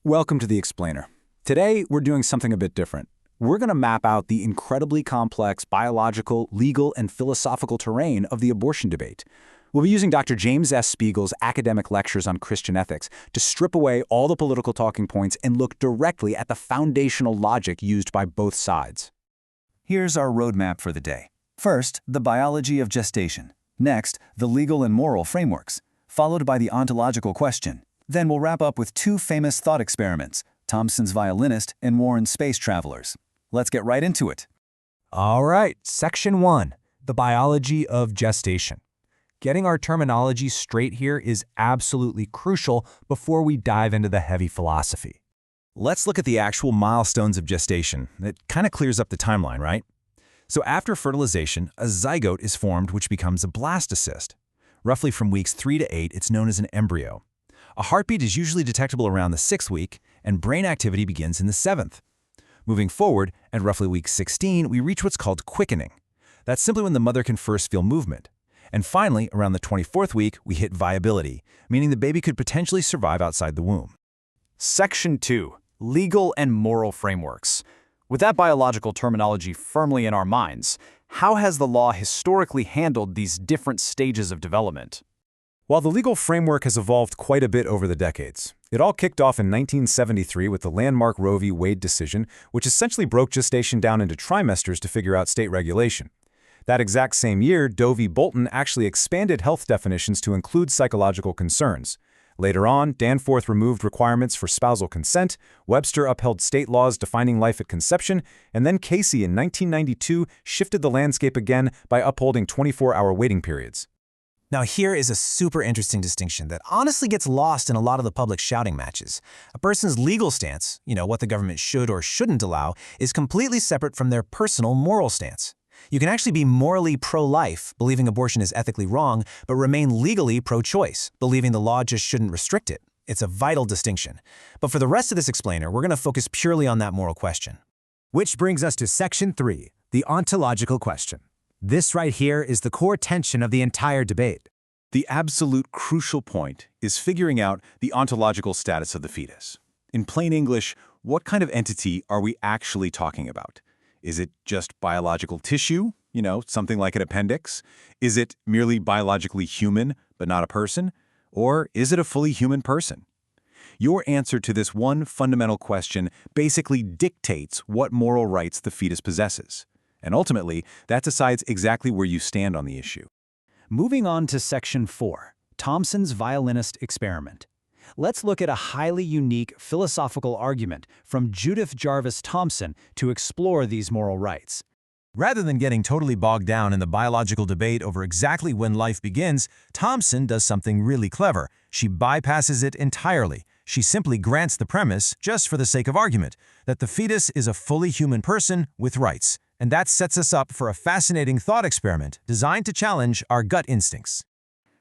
Welcome to The Explainer. Today, we're doing something a bit different. We're going to map out the incredibly complex biological, legal, and philosophical terrain of the abortion debate. We'll be using Dr. James S. Spiegel's academic lectures on Christian ethics to strip away all the political talking points and look directly at the foundational logic used by both sides. Here's our roadmap for the day. First, the biology of gestation. Next, the legal and moral frameworks, followed by the ontological question. Then we'll wrap up with two famous thought experiments, Thomson's Violinist and Warren's Space Travelers. Let's get right into it. All right, Section 1, the biology of gestation. Getting our terminology straight here is absolutely crucial before we dive into the heavy philosophy. Let's look at the actual milestones of gestation. It kind of clears up the timeline, right? So after fertilization, a zygote is formed which becomes a blastocyst. Roughly from weeks 3 to 8, it's known as an embryo. A heartbeat is usually detectable around the 6th week, and brain activity begins in the 7th. Moving forward, at roughly week 16, we reach what's called quickening. That's simply when the mother can first feel movement. And finally, around the 24th week, we hit viability, meaning the baby could potentially survive outside the womb. Section 2, legal and moral frameworks. With that biological terminology firmly in our minds, how has the law historically handled these different stages of development? While the legal framework has evolved quite a bit over the decades, it all kicked off in 1973 with the landmark Roe v. Wade decision, which essentially broke gestation down into trimesters to figure out state regulation. That exact same year, Doe v. Bolton actually expanded health definitions to include psychological concerns. Later on, Danforth removed requirements for spousal consent, Webster upheld state laws defining life at conception, and then Casey in 1992 shifted the landscape again by upholding 24-hour waiting periods. Now here is a super interesting distinction that honestly gets lost in a lot of the public shouting matches. A person's legal stance, what the government should or shouldn't allow, is completely separate from their personal moral stance. You can actually be morally pro-life, believing abortion is ethically wrong, but remain legally pro-choice, believing the law just shouldn't restrict it. It's a vital distinction. But for the rest of this explainer, we're going to focus purely on that moral question. Which brings us to Section 3, the ontological question. This right here is the core tension of the entire debate. The absolute crucial point is figuring out the ontological status of the fetus. In plain English, what kind of entity are we actually talking about? Is it just biological tissue, something like an appendix? Is it merely biologically human, but not a person? Or is it a fully human person? Your answer to this one fundamental question basically dictates what moral rights the fetus possesses. And ultimately, that decides exactly where you stand on the issue. Moving on to Section 4, Thomson's Violinist Experiment. Let's look at a highly unique philosophical argument from Judith Jarvis Thomson to explore these moral rights. Rather than getting totally bogged down in the biological debate over exactly when life begins, Thomson does something really clever. She bypasses it entirely. She simply grants the premise, just for the sake of argument, that the fetus is a fully human person with rights. And that sets us up for a fascinating thought experiment designed to challenge our gut instincts.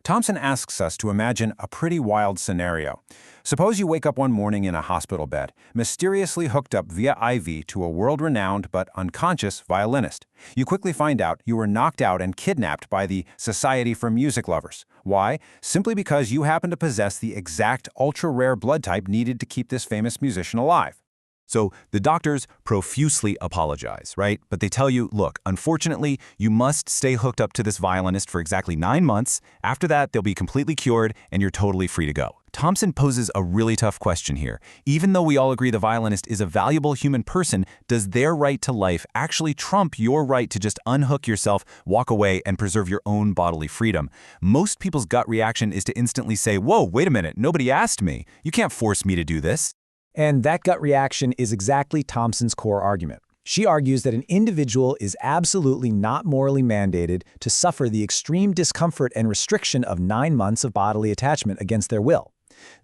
Thomson asks us to imagine a pretty wild scenario. Suppose you wake up one morning in a hospital bed, mysteriously hooked up via IV to a world-renowned but unconscious violinist. You quickly find out you were knocked out and kidnapped by the Society for Music Lovers. Why? Simply because you happen to possess the exact ultra-rare blood type needed to keep this famous musician alive. So the doctors profusely apologize, right? But they tell you, look, unfortunately, you must stay hooked up to this violinist for exactly 9 months. After that, they'll be completely cured and you're totally free to go. Thomson poses a really tough question here. Even though we all agree the violinist is a valuable human person, does their right to life actually trump your right to just unhook yourself, walk away, and preserve your own bodily freedom? Most people's gut reaction is to instantly say, whoa, wait a minute, nobody asked me. You can't force me to do this. And that gut reaction is exactly Thomson's core argument. She argues that an individual is absolutely not morally mandated to suffer the extreme discomfort and restriction of 9 months of bodily attachment against their will.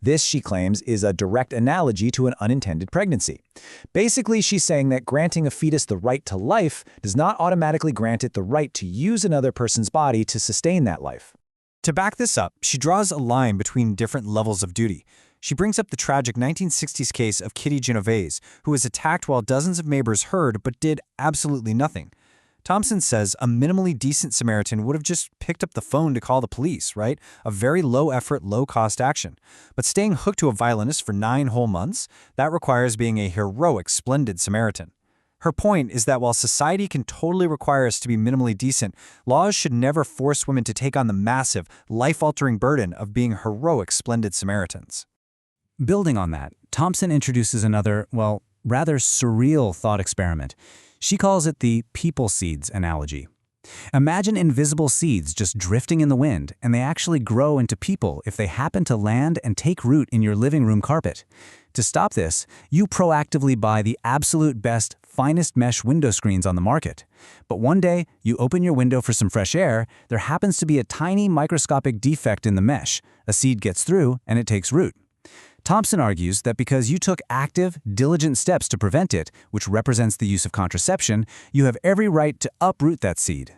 This, she claims, is a direct analogy to an unintended pregnancy. Basically, she's saying that granting a fetus the right to life does not automatically grant it the right to use another person's body to sustain that life. To back this up, she draws a line between different levels of duty. She brings up the tragic 1960s case of Kitty Genovese, who was attacked while dozens of neighbors heard but did absolutely nothing. Thompson says a minimally decent Samaritan would have just picked up the phone to call the police, right? A very low-effort, low-cost action. But staying hooked to a violinist for 9 whole months, that requires being a heroic, splendid Samaritan. Her point is that while society can totally require us to be minimally decent, laws should never force women to take on the massive, life-altering burden of being heroic, splendid Samaritans. Building on that, Thompson introduces another, well, rather surreal thought experiment. She calls it the people seeds analogy. Imagine invisible seeds just drifting in the wind, and they actually grow into people if they happen to land and take root in your living room carpet. To stop this, you proactively buy the absolute best, finest mesh window screens on the market. But one day, you open your window for some fresh air, there happens to be a tiny microscopic defect in the mesh. A seed gets through, and it takes root. Thompson argues that because you took active, diligent steps to prevent it, which represents the use of contraception, you have every right to uproot that seed.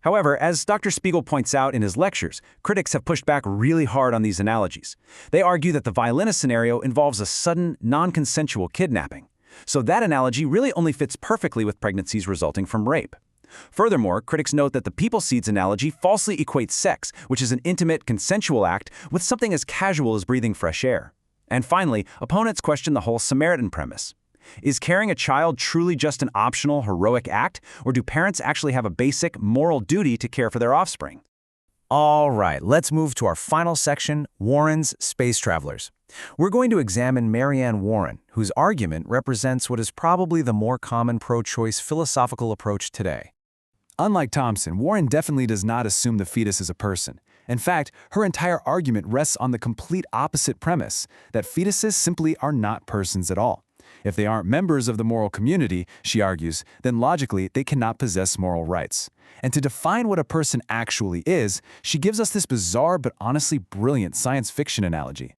However, as Dr. Spiegel points out in his lectures, critics have pushed back really hard on these analogies. They argue that the violinist scenario involves a sudden, non-consensual kidnapping. So that analogy really only fits perfectly with pregnancies resulting from rape. Furthermore, critics note that the people seeds analogy falsely equates sex, which is an intimate, consensual act, with something as casual as breathing fresh air. And finally, opponents question the whole Samaritan premise. Is carrying a child truly just an optional, heroic act, or do parents actually have a basic, moral duty to care for their offspring? All right, let's move to our final section, Warren's Space Travelers. We're going to examine Marianne Warren, whose argument represents what is probably the more common pro-choice philosophical approach today. Unlike Thompson, Warren definitely does not assume the fetus is a person. In fact, her entire argument rests on the complete opposite premise, that fetuses simply are not persons at all. If they aren't members of the moral community, she argues, then logically they cannot possess moral rights. And to define what a person actually is, she gives us this bizarre but honestly brilliant science fiction analogy.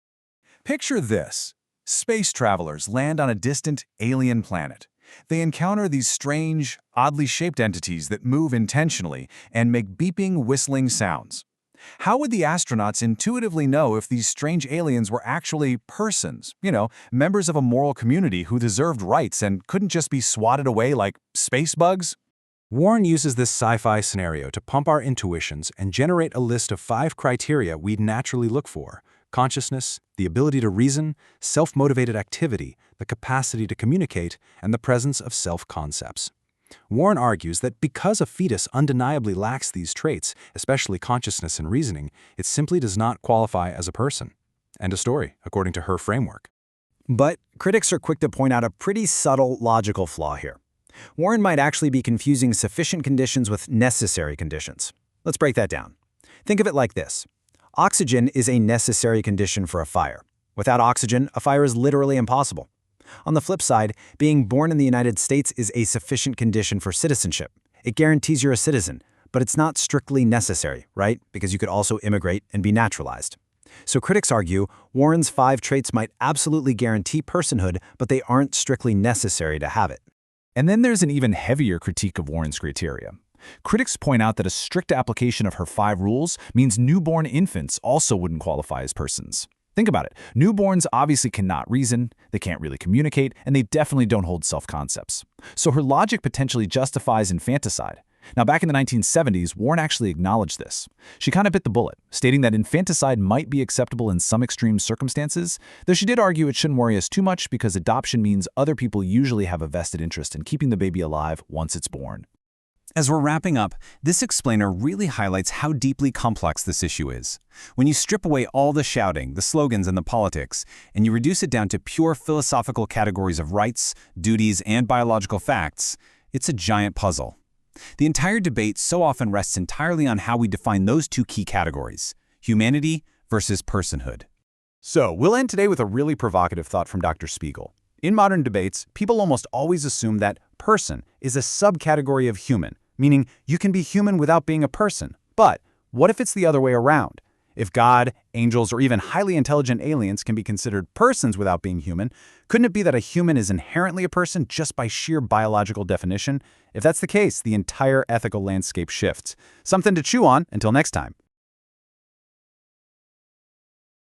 Picture this. Space travelers land on a distant alien planet. They encounter these strange, oddly shaped entities that move intentionally and make beeping, whistling sounds. How would the astronauts intuitively know if these strange aliens were actually persons, members of a moral community who deserved rights and couldn't just be swatted away like space bugs? Warren uses this sci-fi scenario to pump our intuitions and generate a list of 5 criteria we'd naturally look for: consciousness, the ability to reason, self-motivated activity, the capacity to communicate, and the presence of self-concepts. Warren argues that because a fetus undeniably lacks these traits, especially consciousness and reasoning, it simply does not qualify as a person. End of story, according to her framework. But critics are quick to point out a pretty subtle logical flaw here. Warren might actually be confusing sufficient conditions with necessary conditions. Let's break that down. Think of it like this. Oxygen is a necessary condition for a fire. Without oxygen, a fire is literally impossible. On the flip side, being born in the United States is a sufficient condition for citizenship. It guarantees you're a citizen, but it's not strictly necessary, right? Because you could also immigrate and be naturalized. So critics argue Warren's 5 traits might absolutely guarantee personhood, but they aren't strictly necessary to have it. And then there's an even heavier critique of Warren's criteria. Critics point out that a strict application of her 5 rules means newborn infants also wouldn't qualify as persons. Think about it. Newborns obviously cannot reason, they can't really communicate, and they definitely don't hold self-concepts. So her logic potentially justifies infanticide. Now, back in the 1970s, Warren actually acknowledged this. She kind of bit the bullet, stating that infanticide might be acceptable in some extreme circumstances, though she did argue it shouldn't worry us too much because adoption means other people usually have a vested interest in keeping the baby alive once it's born. As we're wrapping up, this explainer really highlights how deeply complex this issue is. When you strip away all the shouting, the slogans, and the politics, and you reduce it down to pure philosophical categories of rights, duties, and biological facts, it's a giant puzzle. The entire debate so often rests entirely on how we define those 2 key categories: humanity versus personhood. So, we'll end today with a really provocative thought from Dr. Spiegel. In modern debates, people almost always assume that person is a subcategory of human, meaning you can be human without being a person. But what if it's the other way around? If God, angels, or even highly intelligent aliens can be considered persons without being human, couldn't it be that a human is inherently a person just by sheer biological definition? If that's the case, the entire ethical landscape shifts. Something to chew on until next time.